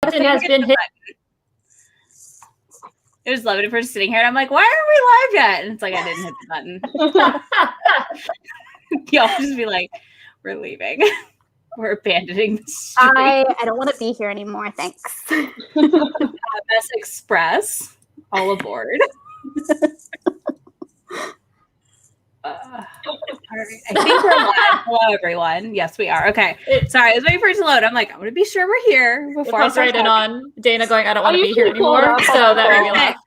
Button has been hit. I just love it if we're sitting here and I'm like, why aren't we live yet? And it's like, I didn't hit the button. Y'all just be like, we're leaving. We're abandoning the stream. I don't want to be here anymore. Thanks. Mess Express, all aboard. All right. I think we're live. Hello, everyone. Yes, we are. Okay. Sorry, I was waiting for it to load. I'm like, I'm going to be sure we're here before I start right in on Dana going, I don't want to be here anymore. So that made me laugh.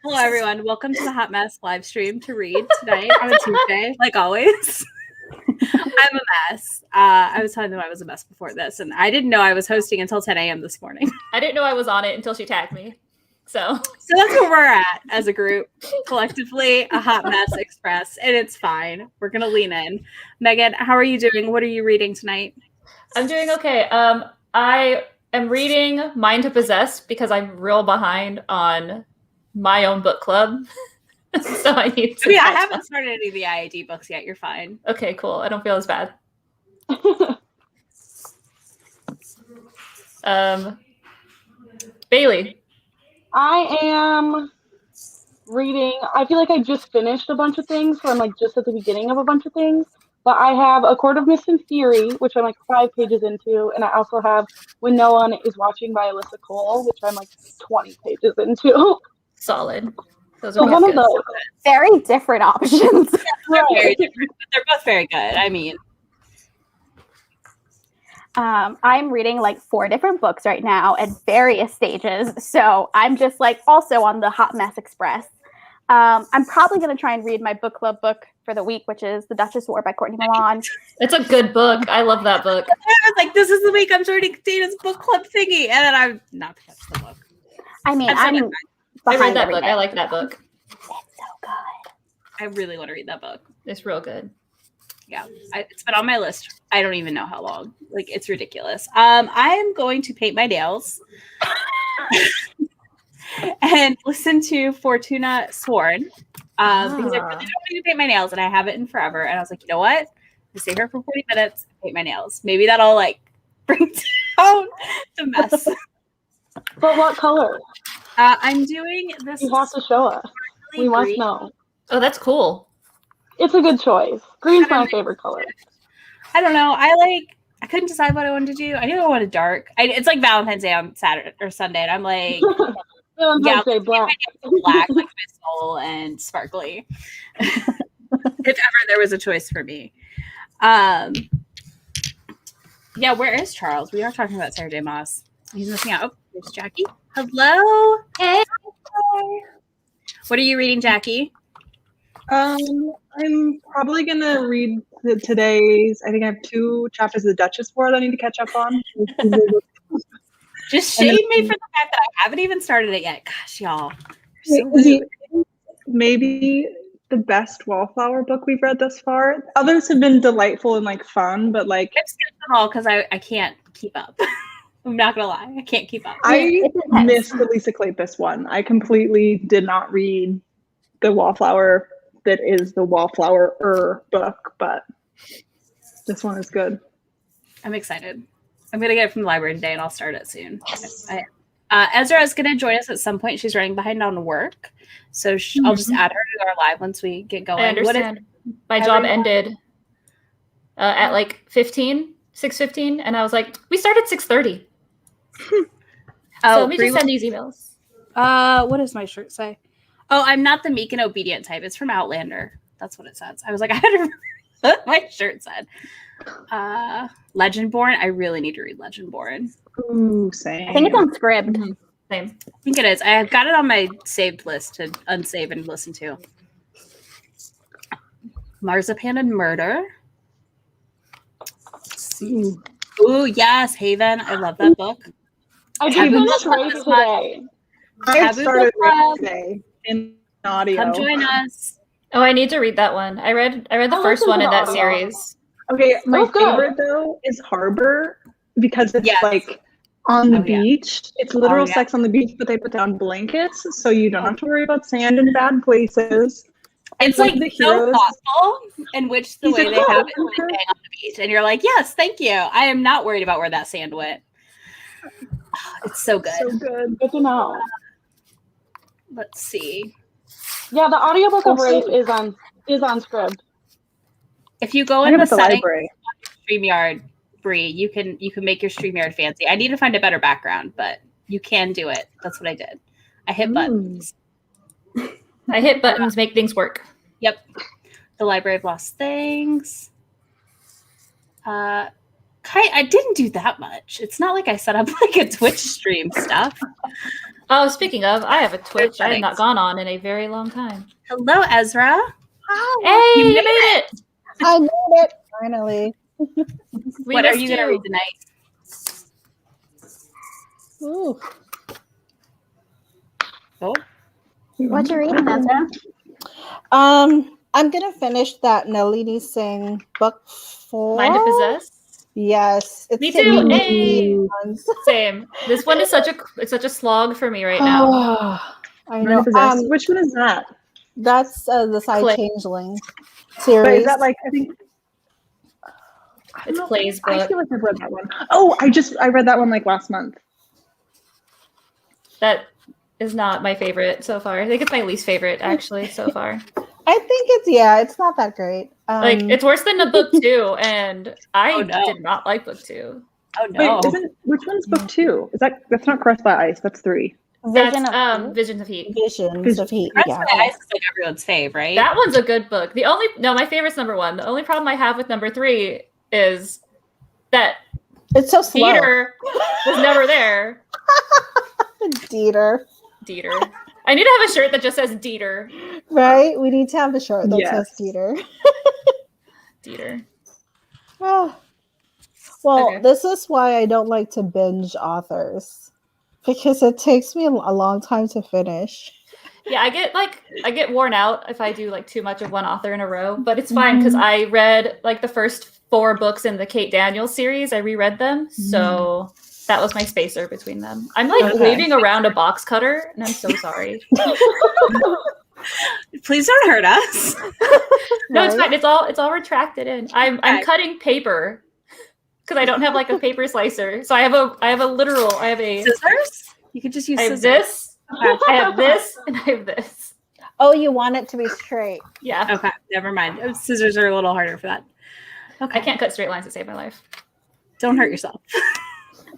Hello, everyone. Welcome to the Hot Mess live stream to read tonight on a Tuesday, like always. I'm a mess. I was telling them I was a mess before this, and I didn't know I was hosting until 10 a.m. this morning. I didn't know I was on it until she tagged me. So that's where we're at as a group, collectively, a Hot Mess Express, and it's fine. We're gonna lean in. Megan, how are you doing? What are you reading tonight? I'm doing okay. I am reading Mind to Possess because I'm real behind on my own book club. So I need to. I haven't started any of the IAD books yet. You're fine. Okay, cool. I don't feel as bad. Bailey. I am reading. I feel like I just finished a bunch of things, so I'm like just at the beginning of a bunch of things. But I have A Court of Mist and Fury, which I'm like 5 pages into, and I also have When No One Is Watching by Alyssa Cole, which I'm like 20 pages into. Solid. Those So are one of those. Very different options. They're very different, but they're both very good. I mean, I'm reading like 4 different books right now at various stages. So I'm just like also on the Hot Mess Express. I'm probably going to try and read my book club book for the week, which is The Duchess War by Courtney Milan. It's a good book. I love that book. I was like, this is the week I'm starting Dana's book club thingy. And then I'm not touched the book. I mean, I read that everything. book. I like that book. It's so good. I really want to read that book. It's real good. Yeah, it's been on my list. I don't even know how long. Like, it's ridiculous. I am going to paint my nails and listen to Fortuna Sworn because I really don't need to paint my nails, and I haven't in forever. And I was like, you know what? I stay here for 40 minutes and paint my nails. Maybe that'll like bring down the mess. But what color? I'm doing this. You have to show us. We must know. Oh, that's cool. It's a good choice. Green's my favorite color. I don't know. I couldn't decide what I wanted to do. I knew I wanted dark. It's like Valentine's Day on Saturday or Sunday, and I'm like, Valentine's Day black. Black, like my soul, and sparkly. If ever there was a choice for me. Yeah, where is Charles? We are talking about Sarah J. Maas. He's missing out. Oh, there's Jackie. Hello. Hey. What are you reading, Jackie? I'm probably gonna read today's. I think I have 2 chapters of The Duchess War that I need to catch up on. Just shame me for the fact that I haven't even started it yet. Gosh, y'all. Maybe the best Wallflower book we've read thus far. Others have been delightful and like fun, but like I've skipped them all because I can't keep up. I'm not gonna lie, I can't keep up. I missed the Lisa Kleypas one. I completely did not read the Wallflower that is the Wallflower book, but this one is good. I'm excited. I'm gonna get it from the library today, and I'll start it soon. Ezra is gonna join us at some point. She's running behind on work, so I'll just add her to our live once we get going. I understand. My job ended at like 6:15, and I was like, we start at 6:30. So let me just send these emails. What does my shirt say? Oh, I'm not the meek and obedient type. It's from Outlander. That's what it says. I was like, I had to remember what my shirt said. Legendborn. I really need to read Legendborn. Ooh, same. I think it's on Scribd. Mm-hmm. Same. I think it is. I have got it on my saved list to unsave and listen to. Marzipan and Murder. Ooh, yes, Haven. I love that book. I did finish Race today. I started Race today in audio. Come join us. Oh, I need to read that one. I read the first one in that series. Okay, my good. favorite though is Harbor because it's like on the beach. Yeah. It's literal sex on the beach, but they put down blankets so you don't have to worry about sand in bad places. It's like the so thoughtful in which the way they have it on the beach. And you're like, yes, thank you. I am not worried about where that sand went. It's so good. So good. Good to know. Let's see. Yeah, the audiobook of Also- Rafe is on Scribd. If you go I in have the at the settings library. StreamYard, Bree, you can make your StreamYard fancy. I need to find a better background, but you can do it. That's what I did. I hit buttons. I hit buttons, make things work. Yep. The Library of Lost Things. I didn't do that much. It's not like I set up like a Twitch stream stuff. Oh, speaking of, I have a Twitch I have not Settings. gone on in a very long time. Hello, Ezra. Hey, You you made made it! I made it finally. We What are missed you gonna read tonight? Ooh. Oh, What you reading, Ezra? I'm gonna finish that Nalini Singh book 4. Mind to Possess? Yes, it's Me taking too. me Hey. months. Same. This one is such a slog for me right now. I Mind know. to Possess. Which one is that? That's the Side Click. Changeling But series. is that like, I think It's Clay's I book. feel like I've read that one. Oh, I read that one like last month. That is not my favorite so far. I think it's my least favorite actually so far. I think it's not that great. Like it's worse than the book 2, and I Oh, no. did not like book 2. oh no. Wait, which one's book 2? That's not Crushed by Ice, that's 3. That's Vision of Heat. Visions of Heat. Visions of Heat. Press Yeah. My Eyes is like everyone's fave, right? That one's a good book. My favorite's number 1. The only problem I have with number 3 is that It's so slow. Dieter was never there. Dieter. Dieter. I need to have a shirt that just says Dieter. Right? We need to have a shirt that Yes. says Dieter. Dieter. Oh. Well, Okay. this is why I don't like to binge authors. Because it takes me a long time to finish. Yeah, I get worn out if I do like too much of one author in a row, but it's fine because I read like the first 4 books in the Kate Daniels series. I reread them, so that was my spacer between them. I'm like Okay. waving around a box cutter, and I'm so sorry. Please don't hurt us. No, it's Right? fine. It's all retracted in. I'm Okay. cutting paper because I don't have like a paper slicer. So I have a Scissors? You could just use I have scissors. this, Okay. I have this, and I have this. Oh, you want it to be straight. Yeah. Okay, never mind. Scissors are a little harder for that. Okay. I can't cut straight lines to save my life. Don't hurt yourself.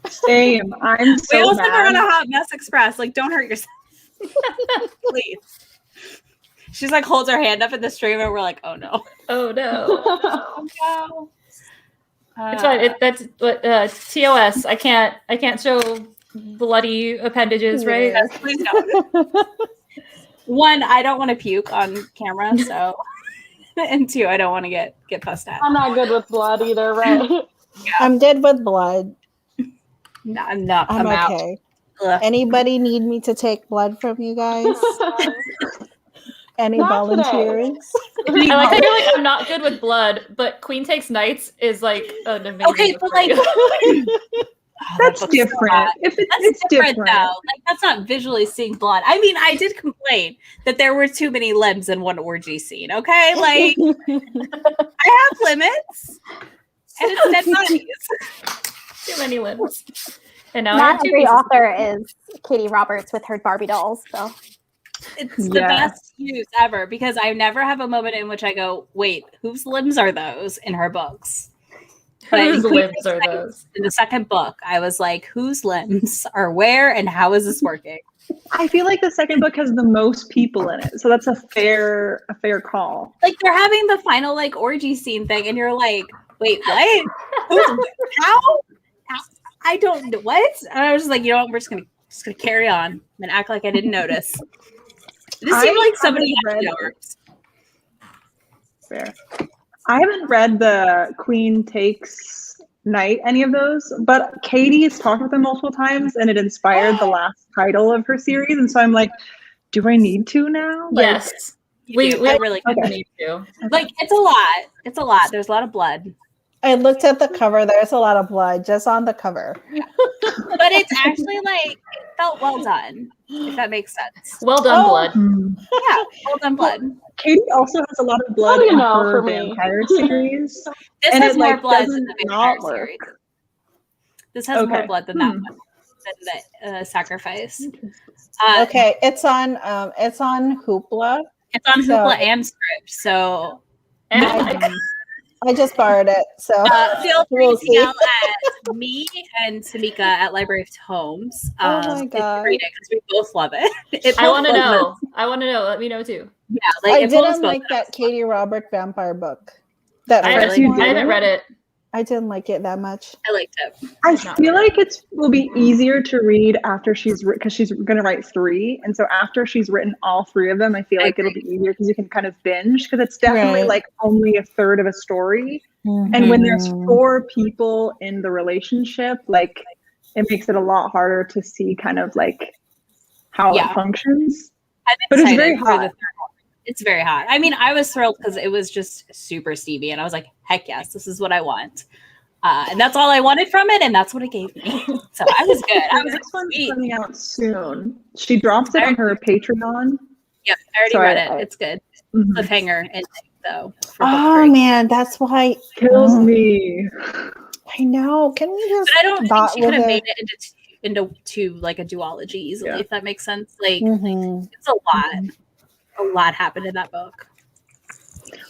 Same. I'm We so also are on a mad. hot mess express. Like, don't hurt yourself. Please. She's like holds her hand up in the stream and we're like, oh no. Oh no. Oh no. It's fine. That's what TOS. I can't show bloody appendages, right? Yeah. Yes, please don't. One, I don't want to puke on camera, so and 2, I don't want to get fussed at. I'm not good with blood either, right? I'm good with blood. No, I'm not. I'm out. okay. Ugh. Anybody need me to take blood from you guys? Any Not today. volunteers? I like that you're like, I'm not good with blood, but Queen Takes Knights is like an amazing Okay, book but for like you. That's book's so different. hot. If That's it's different, different. though. Like that's not visually seeing blood. I mean, I did complain that there were too many limbs in one orgy scene. Okay, like I have limits, and it's dead bodies. Too many limbs. And now I Not have 2 every pieces. author is Katie Roberts with her Barbie dolls, so It's the Yeah. best use ever because I never have a moment in which I go, "Wait, whose limbs are those?" in her books. But Whose in limbs are those? In the second book, I was like, "Whose limbs are where, and how is this working?" I feel like the second book has the most people in it, so that's a fair call. Like they're having the final like orgy scene thing, and you're like, "Wait, what? Who's, how? I don't know what." And I was just like, "You know what? We're just gonna carry on and act like I didn't notice." This I seemed like somebody haven't had read- arms. Fair. I haven't read the Queen Takes Night, any of those, but Katie's talked with them multiple times, and it inspired the last title of her series. And so I'm like, do I need to now? Like, Yes. You We do. I really could. Okay. need to. Like it's a lot. It's a lot. There's a lot of blood, I looked at the cover. There's a lot of blood just on the cover. but it's actually like it felt well done. If that makes sense. Well done, Oh. blood. Yeah, well done, blood. Katie also has a lot of blood How do you in know her for me? vampire series. This And has it, more like, blood than doesn't the not vampire work. series. This has more Okay. blood than that one. and the Sacrifice. Okay, it's on Hoopla. It's on So- Hoopla and Script, so And I just borrowed it, so feel free we'll to see. yell at me and Tamika at Library of Homes. Oh my to God. read it because we both love it. It I both want to was- know. I want to know. Let me know too. Yeah, I it told us didn't both like that. that Katie Robert vampire book. That I first really one. I haven't read it. I didn't like it that much. I liked it. I Not feel really. like it will be easier to read after because she's going to write 3, and so after she's written all 3 of them, I feel I like it'll be easier because you can kind of binge because it's definitely Right. like only a third of a story, and when there's Mhm. 4 people in the relationship, like it makes it a lot harder to see kind of like how Yeah. it functions. I'm But it's excited very for hot. the third one. It's very hot. I mean, I was thrilled because it was just super steamy, and I was like, "Heck yes, this is what I want." And that's all I wanted from it, and that's what it gave me. So I was good. I The was like, next one's sweet. coming out soon. She dropped it on her Patreon. Yep, I already So read I- it. It's good. Mhm. Cliffhanger ending though. For book Oh 3. man, that's why Kills Mm. me. I know. Can we just But I don't think dot she could with have it? made it into like a duology easily, Yeah. if that makes sense. Like Mhm. it's a lot. A lot happened in that book.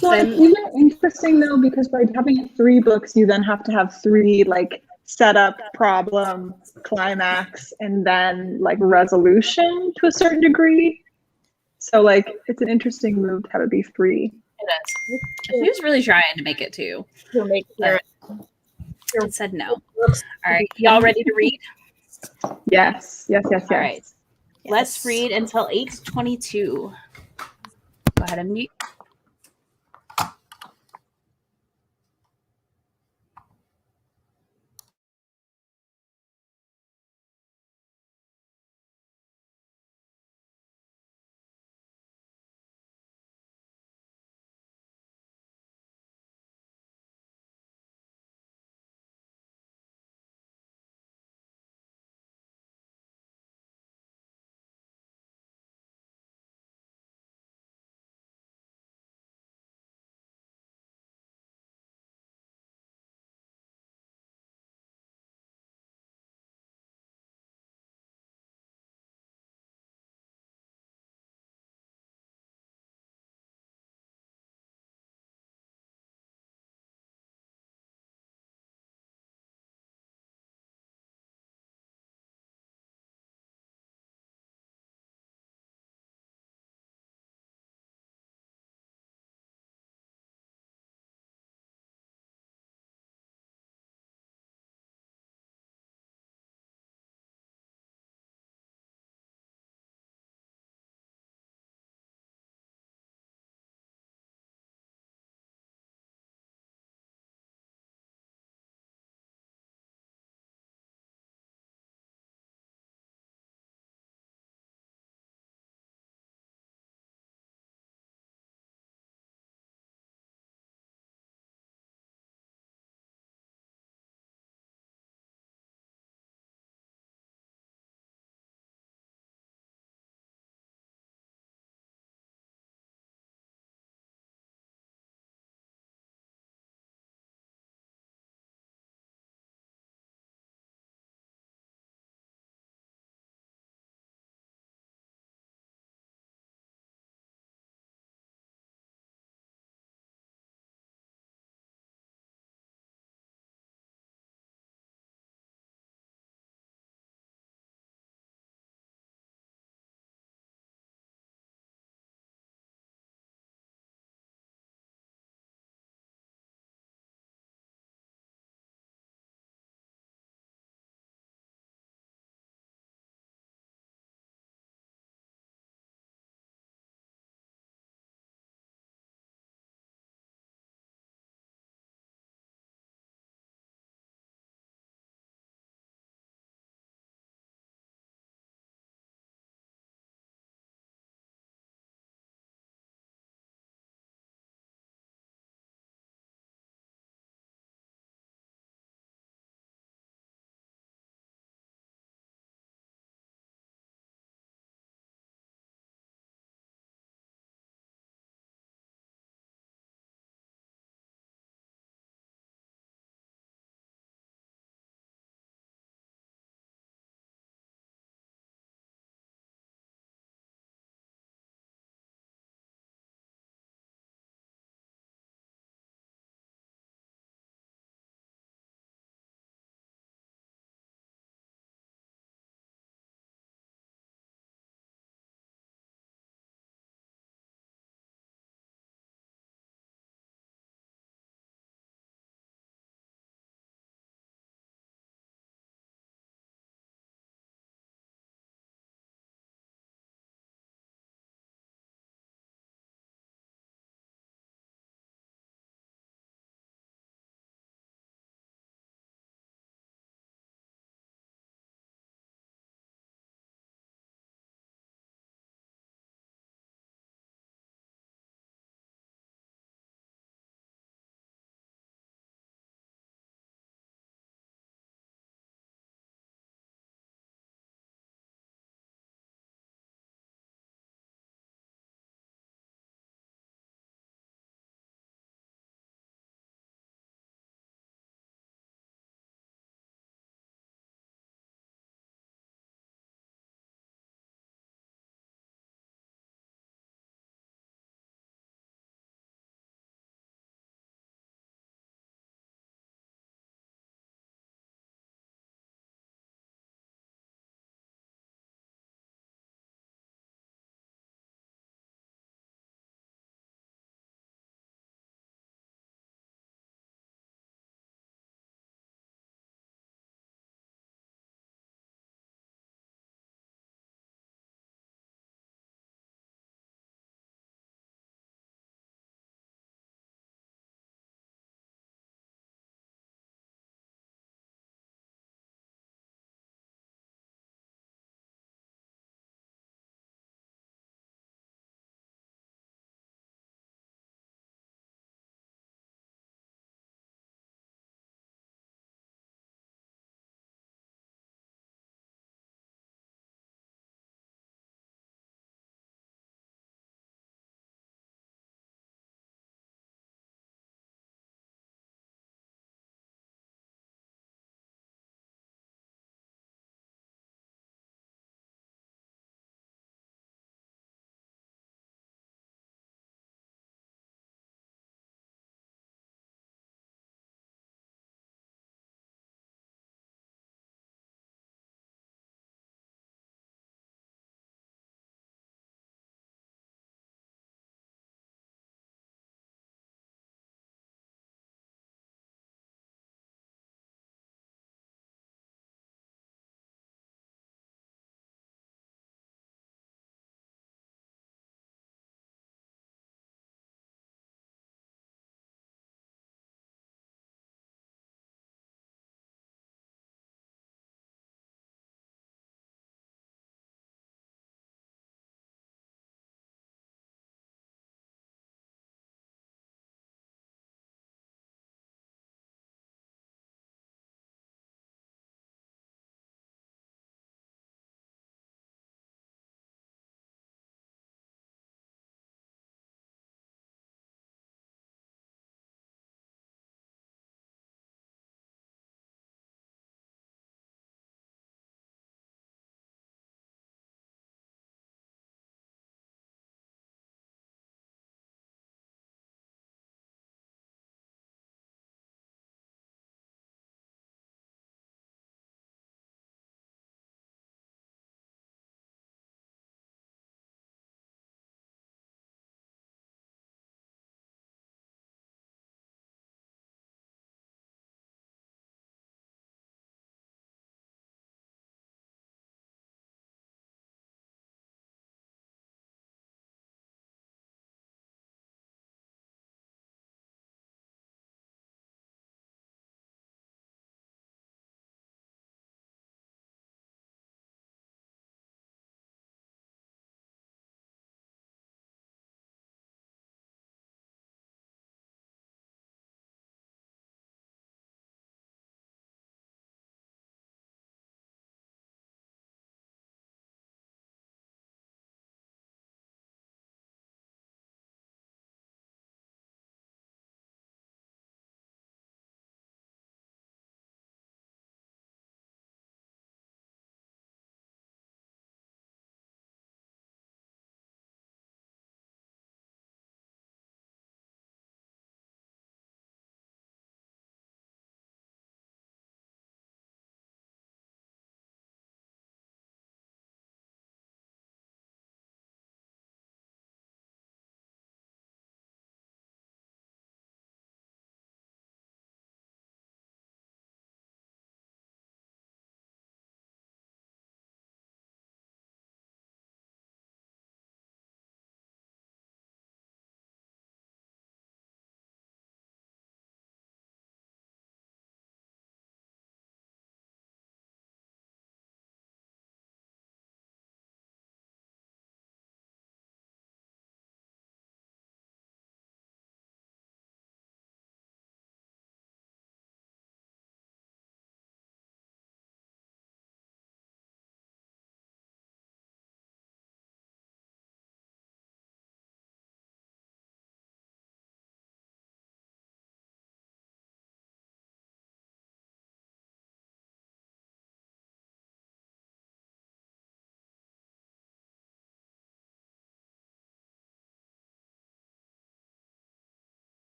Well, it's even interesting though because by having 3 books, you then have to have 3 like setup, problem, climax, and then like resolution to a certain degree. So like it's an interesting move to have it be 3. It is. He was really trying to make it too. To make sure. But it said no. All right, y'all ready to read? Yes, yes, yes, yes. All right. Let's read until 8:22. Go ahead and mute.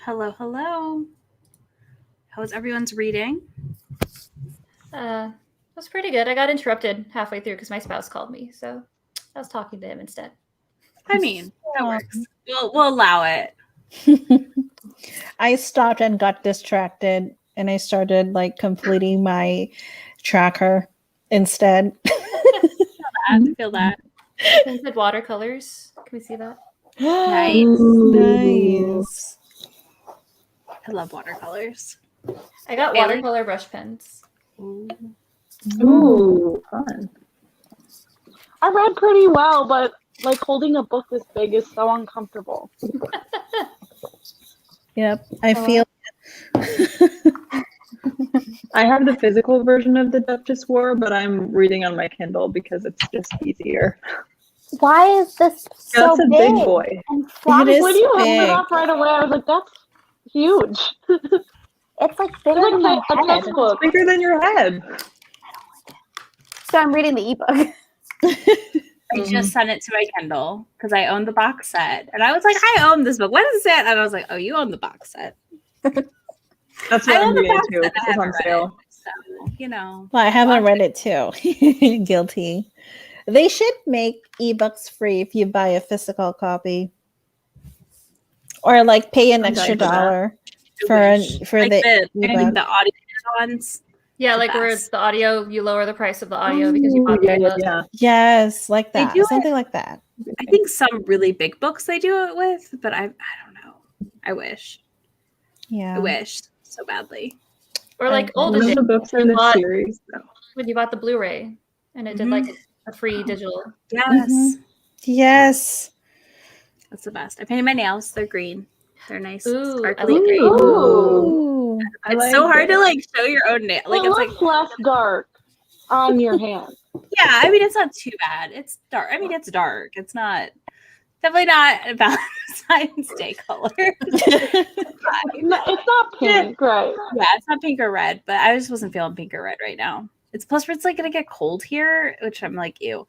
Hello, hello. How was everyone's reading? It was pretty good. I got interrupted halfway through because my spouse called me, so I was talking to him instead. I mean, that works. We'll allow it. I stopped and got distracted, and I started like completing my tracker instead. I feel that. Tinted watercolors. Can we see that? Nice. Nice. I love watercolors. I got Bailey? watercolor brush pens. Ooh, fun. I read pretty well, but like holding a book this big is so uncomfortable. Yep, I feel. I have the physical version of the Duchess War, but I'm reading on my Kindle because it's just easier. Why is this so That's a big boy. and floppy? is When you held big. it up right away, I was like, that's huge. It's like bigger It's than like my a head. textbook. Bigger than your head. So I'm reading the ebook. I just sent it to my Kindle because I own the box set. And I was like, I own this book. What is it? And I was like, oh, you own the box set. That's what I I'm own the reading box too. set. This I is on haven't read sale. it. So, you know. Well, I haven't read it too. Guilty. They should make ebooks free if you buy a physical copy, or like pay an I'm extra down for that. dollar for like the the ebook. audio ones. Yeah, The like where best. the audio, you lower the price of the audio because you bought the Yeah, yeah, ebook. yeah. Yes, like They that. do it- Something like that. I think some really big books they do it with, but I don't know. I wish. Yeah. I wish so badly. Or like One olden One of days the books in you this bought- series. though. when you bought the Blu-ray and it did like a free digital. Yes. Mhm. Yes. That's the best. I painted my nails. They're green. They're nice. Ooh, I sparkly like green. green. Ooh. I It's like so hard it. to like show your own nail. Like It it's looks like less dark on your hand. yeah, I mean it's not too bad. It's dark. I mean it's dark. It's not definitely not a Valentine's Day color. No, it's not pink, right? Yeah, it's not pink or red, but I just wasn't feeling pink or red right now. It's plus it's like gonna get cold here, which I'm like, ew.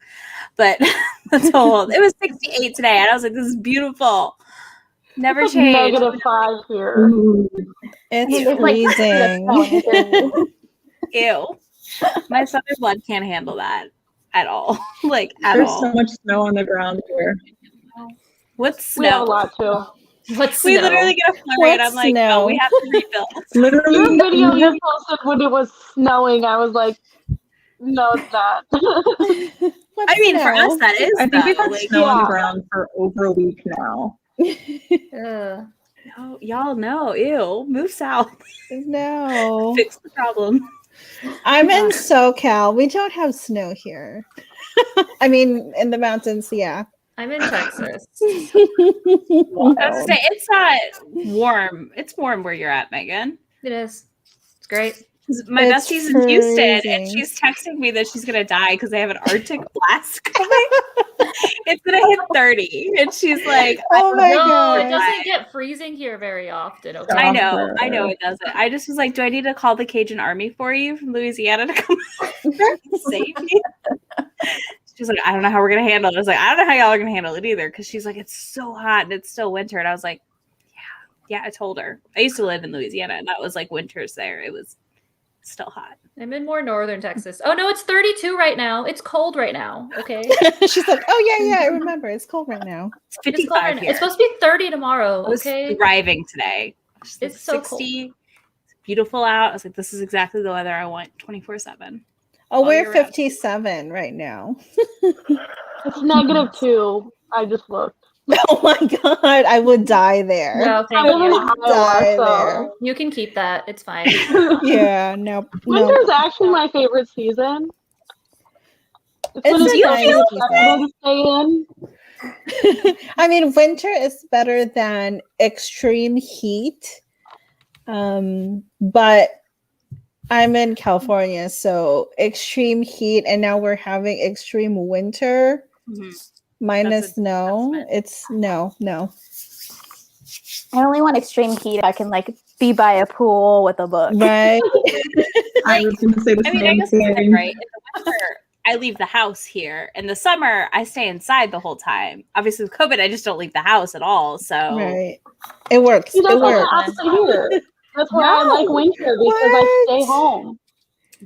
But that's all. It was 68 today, and I was like, this is beautiful. Never It's changed. -5 here. Ooh. It's It's like- freezing. Ew. My southern blood can't handle that at all. Like at There's all. so much snow on the ground here. What's We have a snow? lot too. What's We snow? literally get a flurry, and What's I'm like, snow? oh, we have to rebuild. Literally, The video you posted when it was snowing, I was like, no, it's not. What's I mean, for snow? us, that is. I think we've though. had Like, snow on the yeah. ground for over a week now. Ugh. no, y'all know. Ew. Move south. No. Fix the problem. I'm in SoCal. We don't have snow here. I mean, in the mountains, yeah. I'm in Texas. I was gonna say it's not warm. It's warm where you're at, Megan. It is. It's great. 'Cause my It's bestie's in Houston, and freezing. she's texting me that she's gonna die because they have an Arctic blast coming. It's gonna hit 30, and she's like, Oh my No, god. it doesn't get freezing here very often. Okay. I know it doesn't. I just was like, do I need to call the Cajun Army for you from Louisiana to come save me? She's like, I don't know how we're gonna handle it. I was like, I don't know how y'all are gonna handle it either, because she's like, it's so hot and it's still winter, and I was like, yeah. I told her I used to live in Louisiana, and that was like winters there. It was still hot. I'm in more northern Texas. Oh no, it's 32 right now. It's cold right now. Okay. She's like, oh yeah, I remember. It's cold right now. It's It's, cold 55 right now. here. It's supposed to be 30 tomorrow. I was Okay. thriving today. It's so cold. 60. It's beautiful out. I was like, this is exactly the weather I want 24/7. Oh, we're year round. 57 right now. It's -2. I just looked. Oh my god, I would die there. No, I thank live in you. Die Iowa, You can keep that. It's fine. so. Yeah, no. Winter's actually my favorite season. It's when It's it's so nice. comfortable to stay in. I mean, winter is better than extreme heat. But I'm in California, so extreme heat, and now we're having extreme winter minus That's snow. adjustment. It's no. I only want extreme heat. I can like be by a pool with a book. Right? I was going to say the I mean, I same guess it's like, thing. right. In the winter, I leave the house here. In the summer, I stay inside the whole time. Obviously, with COVID, I just don't leave the house at all. So Right. It works. See, that's It like the works. opposite here. That's why I like No. winter because I stay What? home.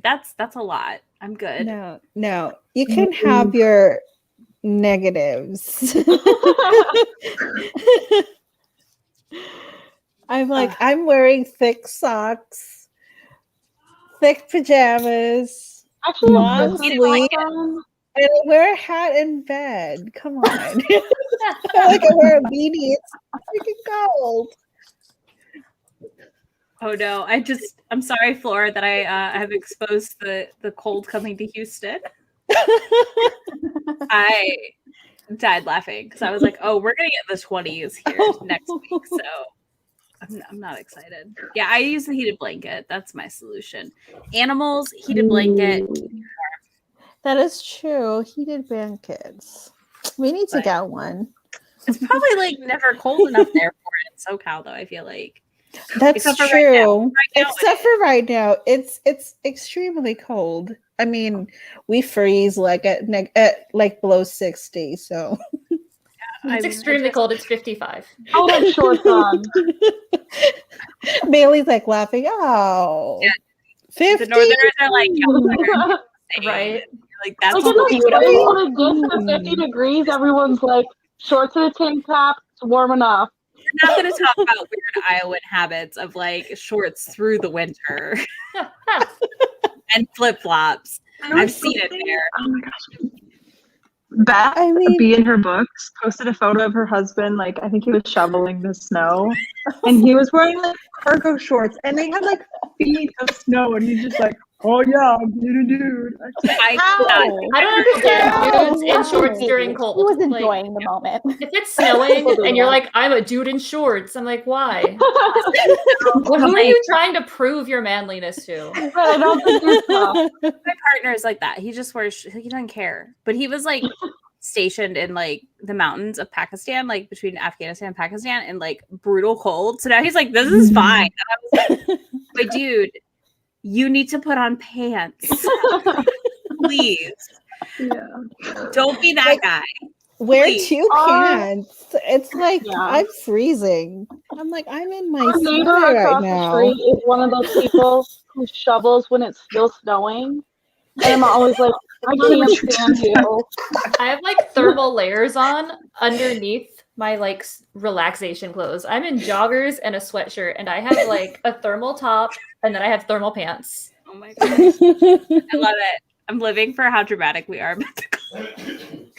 that's a lot. I'm good. No. You can have your negatives. I'm like, I'm wearing thick socks, thick pajamas, Actually, long Christmas sleeve, time, and I wear a hat in bed. Come on. I wear a beanie. It's freaking cold. Oh no, I'm sorry, Flora, that I have exposed the cold coming to Houston. I died laughing because I was like, oh, we're gonna get the 20s here next week. So I'm not excited. Yeah, I use the heated blanket. That's my solution. Animals, heated blanket. That is true. Heated blankets. We need to But- get one. It's probably like never cold enough there for it in SoCal, though. I feel like That's Except for true. right now. Right now Except it for right now, it's extremely cold. I mean, we freeze like at like below 60. So It's extremely cold. It's 55. I would have shorts on. Bailey's like laughing. Oh, Yeah. 50. the Northerners are like, yeah, Right. like that's Like in what the we spring, when it gets to 50 degrees, everyone's like, shorts and a tank top, it's warm enough. We're not going to talk about weird Iowan habits of like shorts through the winter and flip flops. I've seen it there. Oh my gosh. Beth, I mean- B in her books, posted a photo of her husband. Like, I think he was shoveling the snow, and he was wearing like cargo shorts, and they had like feet of snow, and he's just like, "Oh yeah, I'm dude." I Ow. I don't understand dudes in Yeah. shorts during He cold. was Like, enjoying the moment. if it's snowing and you're like, I'm a dude in shorts, I'm like, why? Well, who are you trying to prove your manliness to? But I don't think you're tough. My partner is like that. He just wears. He doesn't care. But he was like stationed in like the mountains of Pakistan, like between Afghanistan and Pakistan, in like brutal cold. So now he's like, "This is fine." And I was like, "But dude, you need to put on pants, please. Yeah. Don't be that guy." Wear Please. 2 pants. It's like Yeah. I'm freezing. I'm like I'm in my Our neighbor sweater right across the now. street is one of those people who shovels when it's still snowing. And I'm always like, I can't stand you. I have like thermal layers on underneath my like relaxation clothes. I'm in joggers and a sweatshirt, and I have like a thermal top, and then I have thermal pants. Oh my god, I love it. I'm living for how dramatic we are.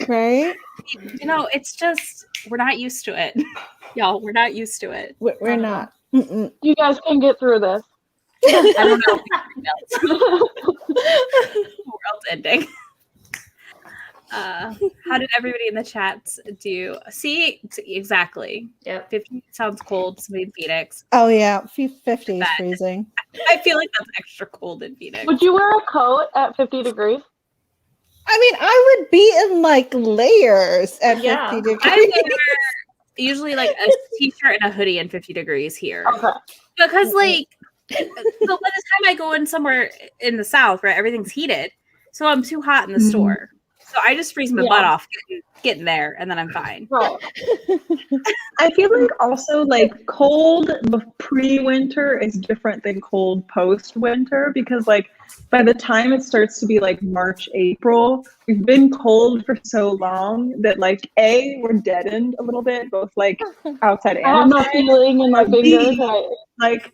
Right? You know, it's just we're not used to it, y'all. We're not used to it. We're not. Mm-mm. You guys can get through this. I don't know. The world's ending. How did everybody in the chats do? See, exactly. Yep. 50 sounds cold to me in Phoenix. Oh yeah, 50 is freezing. I feel like that's extra cold in Phoenix. Would you wear a coat at 50 degrees? I mean, I would be in like layers at Yeah. 50 degrees. I wear usually like a t-shirt and a hoodie in 50 degrees here Okay. because like so by the time I go in somewhere in the South, right, everything's heated, so I'm too hot in the store. So I just freeze my Yeah. butt off getting there, and then I'm fine. Right. I feel like also like cold pre-winter is different than cold post-winter because like by the time it starts to be like March, April, we've been cold for so long that like we're deadened a little bit, both like outside I have and no inside. feeling in my fingers. Like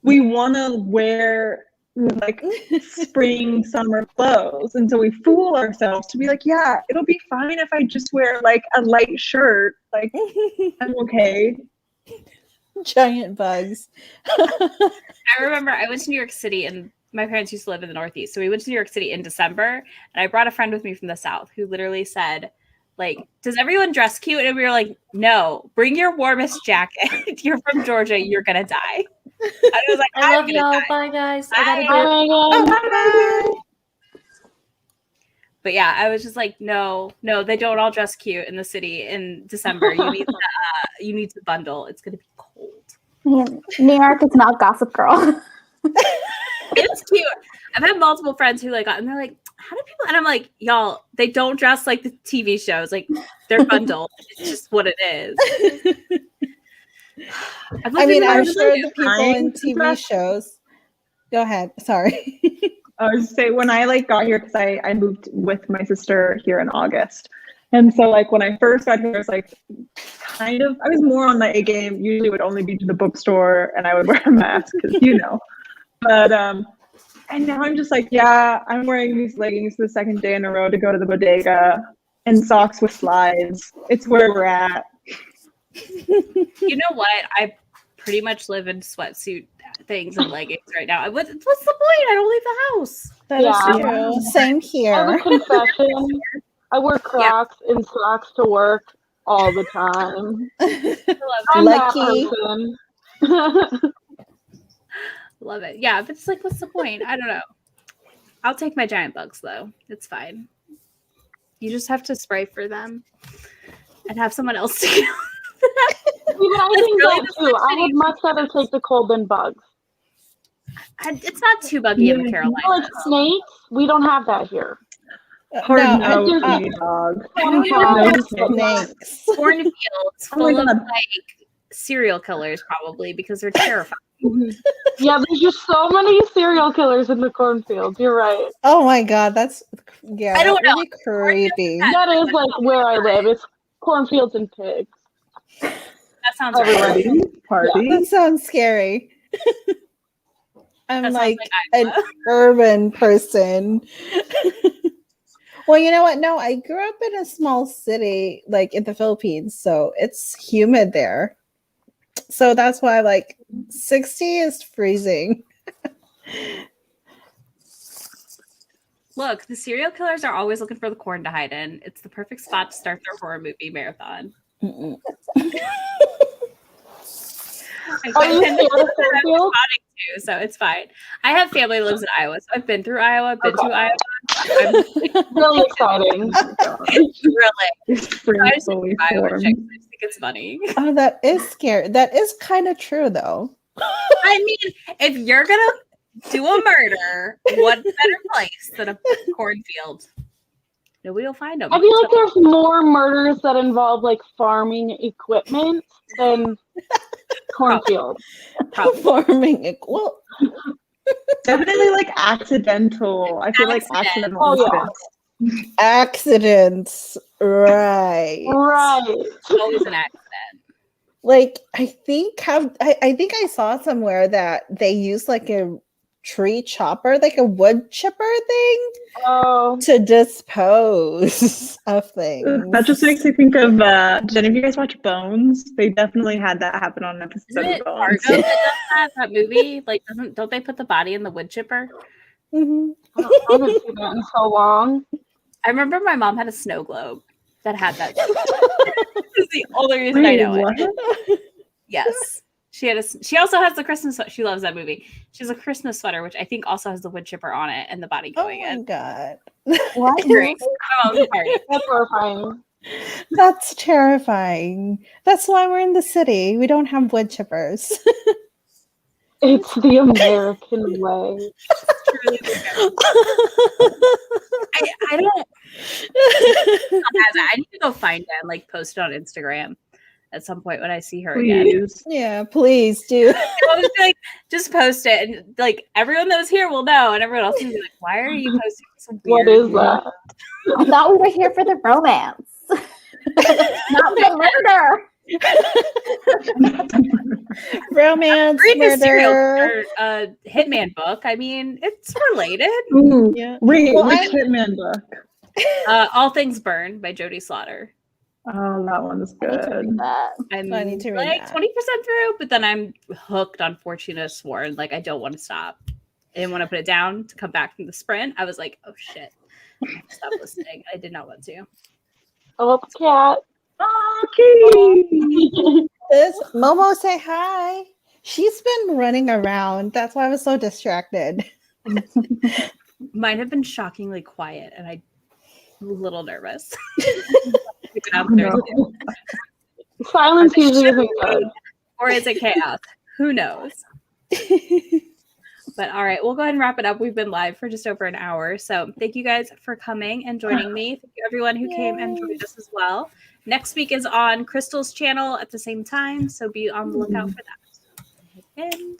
we want to wear like spring, summer clothes, and so we fool ourselves to be like, yeah, it'll be fine if I just wear like a light shirt. Like I'm okay. Giant bugs. I remember I went to New York City, and my parents used to live in the Northeast, so we went to New York City in December, and I brought a friend with me from the South who literally said, like, does everyone dress cute? And we were like, no, bring your warmest jacket. You're from Georgia, you're gonna die. I was like, I I'm love gonna y'all. die. Bye, guys. I gotta Bye. go. Hi, Megan. But yeah, I was just like, no, they don't all dress cute in the city in December. You need to bundle. It's gonna be cold. New York is not Gossip Girl. It's cute. I've had multiple friends who like, and they're like, how do people? And I'm like, y'all, they don't dress like the TV shows. Like they're bundled. It's just what it is. I mean, I'm just sure like, the people in TV shows. Go ahead. Sorry. I was say when I like got here because I moved with my sister here in August, and so like when I first got here, I was like I was more on my A game. Usually would only be to the bookstore and I would wear a mask because but and now I'm just like, yeah, I'm wearing these leggings the second day in a row to go to the bodega and socks with slides. It's where we're at. You know what? I pretty much live in sweatsuit things and leggings right now. What's the point? I don't leave the house. That is Yeah. true. Same I have here. a confession. I wear Crocs and socks to work all the time. I'm Lucky. that person. Love it. Yeah, but it's like, what's the point? I don't know. I'll take my giant bugs though. It's fine. You just have to spray for them and have someone else to kill. Even I think really that too. I would much rather take the cold than bugs. It's not too buggy in the Like Carolinas. snakes, we don't have that here. Hard No, no, I- dog. no No snakes. Cornfields Oh my full of God. like serial killers probably because they're terrifying. Yeah, there's just so many serial killers in the cornfields. You're right. Oh my god, that's I don't that would be creepy. That is like where I live. It's cornfields and pigs. That sounds right. Party. That sounds scary. I'm That sounds like Iowa. an urban person. Well, you know what? No, I grew up in a small city, like in the Philippines, so it's humid there. So that's why, like, 60 is freezing. Look, the serial killers are always looking for the corn to hide in. It's the perfect spot to start their horror movie marathon. Mm-mm. Are you scared of cornfields? Spotting too, so it's fine. I have family that lives in Iowa, so I've been through Iowa, I've been to Iowa. I'm Really exciting. really. Spring I just fully think Iowa formed. chicks, I just think it's funny. Oh, that is scary. That is kind of true, though. I mean, if you're gonna do a murder, what better place than a cornfield? Nobody will find them. I feel like there's more murders that involve like farming equipment than cornfields. Farming. Well, Definitely like accidental. I feel like accidental Oh, yeah. incidents. accidents. Right. Right. always an accident. Like I think I saw somewhere that they use like a tree chopper, like a wood chipper thing Oh, to dispose of things. That just makes me think of did any of you guys watch Bones? They definitely had that happen on an Isn't episode it of Bones. Fargo that does that movie? Like, don't they put the body in the wood chipper? Mhm. I haven't seen that in so long. I remember my mom had a snow globe that had that. This is the only reason I know it. Yes. She also has the Christmas. She loves that movie. She has a Christmas sweater, which I think also has the wood chipper on it and the body Oh going my in. god. What? Great. My mom's a party. That's horrifying. That's terrifying. That's why we're in the city. We don't have wood chippers. It's the American way. Truly the I don't. I need to go find it and like post it on Instagram at some point when I see her again. Please. Yeah, please do. I was like, just post it, and like everyone that was here will know, and everyone else will be like, "Why are you posting some weird?" What is that? I thought we were here for the romance, not the murder. Romance, Read the serial murder. killer, Hitman book. I mean, it's related. Ooh, Yeah. wait, Well, which I'm- Hitman book? All Things Burn by Jodie Slaughter. Oh, that one's I need to good. read that. I'm I need to read like that. 20% through, but then I'm hooked on Fortuna Sworn. Like, I don't want to stop. I didn't want to put it down to come back from the sprint. I was like, oh shit. I have to stop listening. I did not want to. Oh, it's cat. Okay. This Momo, say hi. She's been running around. That's why I was so distracted. Mine have been shockingly quiet, and I'm a little nervous. No. Silence usually isn't good. Or is it chaos? Who knows? But all right, we'll go ahead and wrap it up. We've been live for just over an hour. So thank you guys for coming and joining me. Thank you everyone who came and joined us as well. Next week is on Crystal's channel at the same time. So be on the lookout for that. And